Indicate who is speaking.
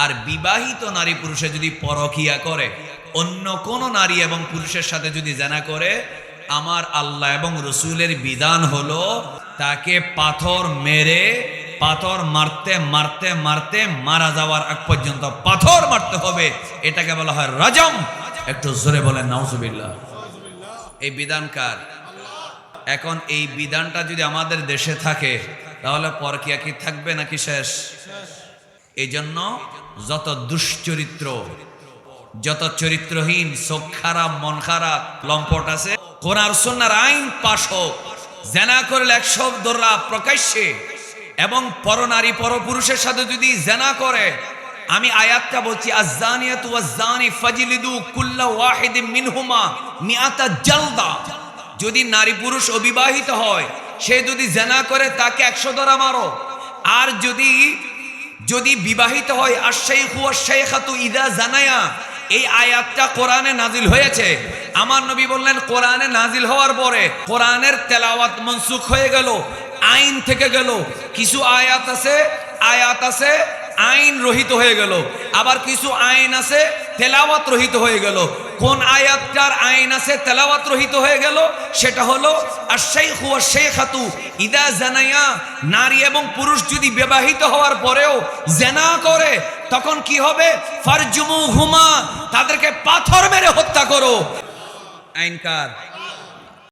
Speaker 1: আর বিবাহিত নারী পুরুষে যদি পরকিয়া করে, অন্য কোন নারী এবং পুরুষের সাথে যদি জিনা করে, আমার আল্লাহ এবং রসুলের বিধান হলো তাকে পাথর মেরে, পাথর মারতে মারতে মারতে মারা যাওয়ার আগ পর্যন্ত পাথর মারতে হবে। এটাকে বলা হয় রাজম। একটু জোরে বলেন নাউজুবিল্লাহ। এই বিধান কার? এখন এই বিধানটা যদি আমাদের দেশে থাকে তাহলে পরকিয়া কি থাকবে নাকি শেষ? এই জন্য যত দুশ্চরিত্র, যত চরিত্রহীন, চোখ খারাপ, মন খারাপ, লম্পট আছে, কোরআন সুন্নাহর আইন পাশ হোক। জেনা করলে 100 দোররা প্রকাশ্যে, এবং পরনারী পরপুরুষের সাথে যদি জেনা করে, আমি আয়াতটা বলছি, আয-যানিয়াতু ওয়াজ-যানি ফাজলিদু কুল্লা ওয়াহিদিন মিনহুমা মিআতা জালদা। যদি নারী পুরুষ অবিবাহিত হয়, সে যদি জেনা করে তাকে 100 দরা মারো। আর যদি বিবাহিত হয়, আশ-শাইখু ওয়াশ-শাইখাতু ইযা জানায়া, এই আয়াতটা কোরআনে নাজিল হয়েছে। আমার নবী বললেন, কোরআনে নাজিল হওয়ার পরে কোরআনের তেলাওয়াত মনসুখ হয়ে গেল, আইন থেকে গেল। কিছু আয়াত আছে আইন রহিত হয়ে গেল, আবার কিছু আইন আছে তেলাওয়াত রহিত হয়ে গেল। কোন আয়াতটার আইন আছে তেলাওয়াত রহিত হয়ে গেল? সেটা হলো আশ-শাইখু ওয়াশ-শাইখাতু ইযা জানায়া। নারী এবং পুরুষ যদি বিবাহিত হওয়ার পরেও জিনা করে, তখন কি হবে? ফারজুমুহুমা, তাদেরকে পাথর মেরে হত্যা করো। আইন কার?